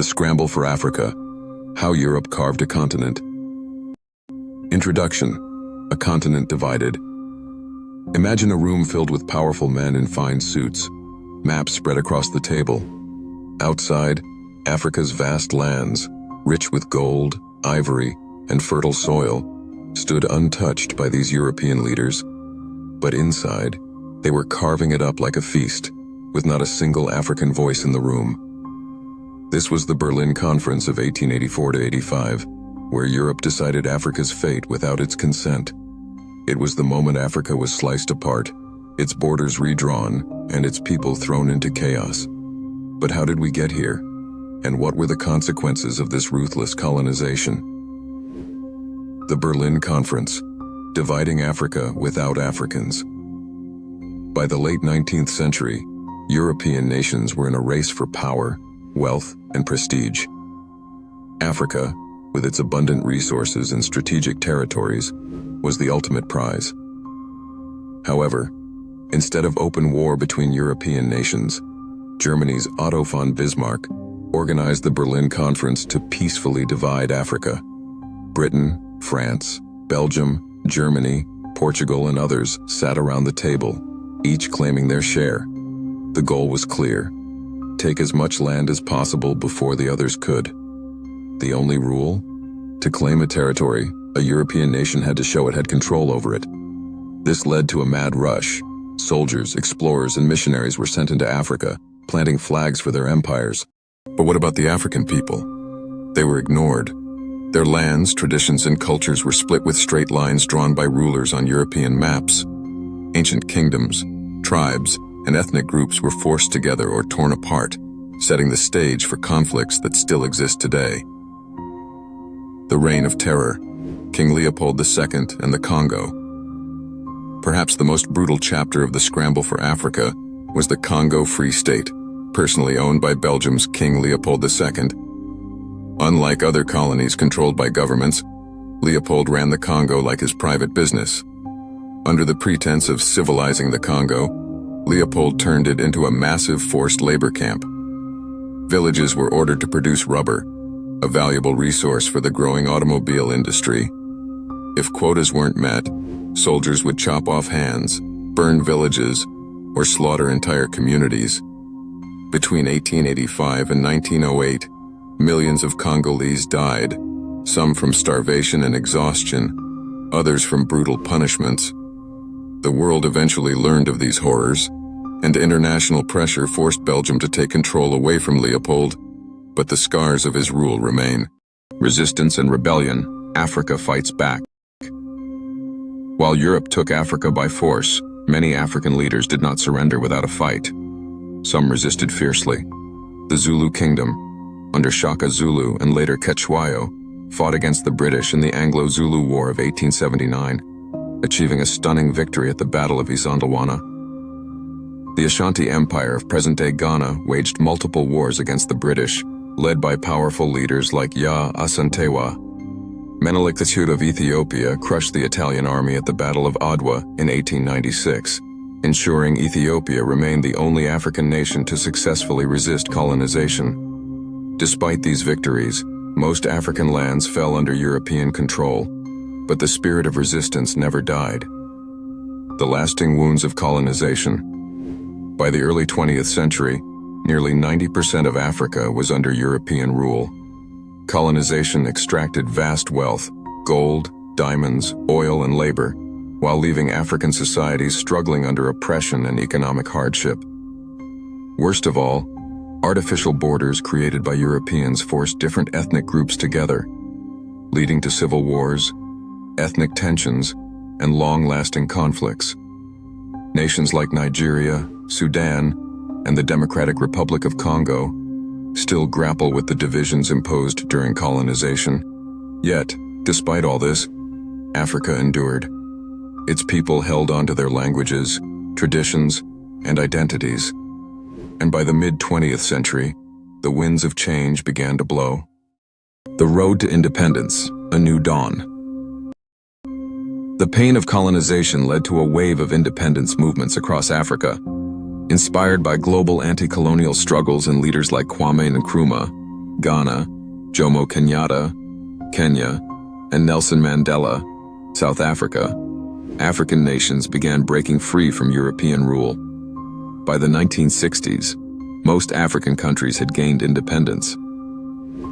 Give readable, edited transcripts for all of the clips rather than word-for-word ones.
Scramble for Africa, How Europe Carved a Continent. Introduction: A continent divided. Imagine a room filled with powerful men in fine suits, maps spread across the table. Outside, Africa's vast lands, rich with gold, ivory, and fertile soil, stood untouched by these European leaders. But inside, they were carving it up like a feast, with not a single African voice in the room. This was the Berlin Conference of 1884–85, where Europe decided Africa's fate without its consent. It was the moment Africa was sliced apart, its borders redrawn, and its people thrown into chaos. But how did we get here? And what were the consequences of this ruthless colonization? The Berlin Conference, dividing Africa without Africans. By the late 19th century, European nations were in a race for power, wealth, and prestige. Africa, with its abundant resources and strategic territories, was the ultimate prize. However, instead of open war between European nations, Germany's Otto von Bismarck organized the Berlin Conference to peacefully divide Africa. Britain, France, Belgium, Germany, Portugal, and others sat around the table, each claiming their share. The goal was clear: take as much land as possible before the others could. The only rule? To claim a territory, a European nation had to show it had control over it. This led to a mad rush. Soldiers, explorers, and missionaries were sent into Africa, planting flags for their empires. But what about the African people? They were ignored. Their lands, traditions, and cultures were split with straight lines drawn by rulers on European maps. Ancient kingdoms, tribes, and ethnic groups were forced together or torn apart, setting the stage for conflicts that still exist today. The Reign of Terror, King Leopold II and the Congo. Perhaps the most brutal chapter of the Scramble for Africa was the Congo Free State, personally owned by Belgium's King Leopold II. Unlike other colonies controlled by governments, Leopold ran the Congo like his private business. Under the pretense of civilizing the Congo, Leopold turned it into a massive forced labor camp. Villages were ordered to produce rubber, a valuable resource for the growing automobile industry. If quotas weren't met, soldiers would chop off hands, burn villages, or slaughter entire communities. Between 1885 and 1908, millions of Congolese died, some from starvation and exhaustion, others from brutal punishments. The world eventually learned of these horrors, and international pressure forced Belgium to take control away from Leopold, but the scars of his rule remain. Resistance and rebellion, Africa fights back. While Europe took Africa by force, many African leaders did not surrender without a fight. Some resisted fiercely. The Zulu Kingdom, under Shaka Zulu and later Cetshwayo, fought against the British in the Anglo-Zulu War of 1879, achieving a stunning victory at the Battle of Isandlwana. The Ashanti Empire of present-day Ghana waged multiple wars against the British, led by powerful leaders like Ya Asantewa. Menelik II of Ethiopia crushed the Italian army at the Battle of Adwa in 1896, ensuring Ethiopia remained the only African nation to successfully resist colonization. Despite these victories, most African lands fell under European control, but the spirit of resistance never died. The lasting wounds of colonization. By the early 20th century, nearly 90% of Africa was under European rule. Colonization extracted vast wealth, gold, diamonds, oil, and labor, while leaving African societies struggling under oppression and economic hardship. Worst of all, artificial borders created by Europeans forced different ethnic groups together, leading to civil wars, ethnic tensions, and long-lasting conflicts. Nations like Nigeria, Sudan, and the Democratic Republic of Congo still grapple with the divisions imposed during colonization. Yet, despite all this, Africa endured. Its people held on to their languages, traditions, and identities. And by the mid-20th century, the winds of change began to blow. The road to independence, a new dawn. The pain of colonization led to a wave of independence movements across Africa. Inspired by global anti-colonial struggles and leaders like Kwame Nkrumah, Ghana, Jomo Kenyatta, Kenya, and Nelson Mandela, South Africa, African nations began breaking free from European rule. By the 1960s, most African countries had gained independence.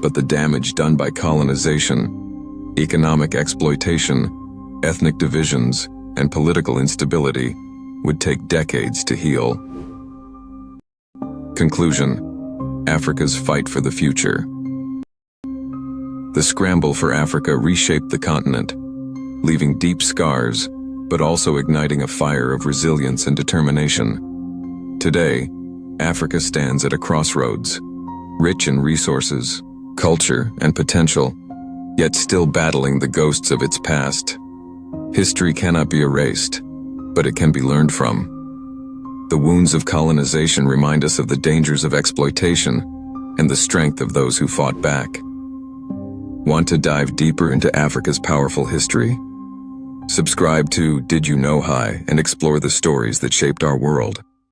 But the damage done by colonization, economic exploitation, ethnic divisions, and political instability would take decades to heal. Conclusion: Africa's fight for the future. The Scramble for Africa reshaped the continent, leaving deep scars, but also igniting a fire of resilience and determination. Today, Africa stands at a crossroads, rich in resources, culture, and potential, yet still battling the ghosts of its past. History cannot be erased, but it can be learned from. The wounds of colonization remind us of the dangers of exploitation and the strength of those who fought back. Want to dive deeper into Africa's powerful history? Subscribe to Did You Know Hi and explore the stories that shaped our world.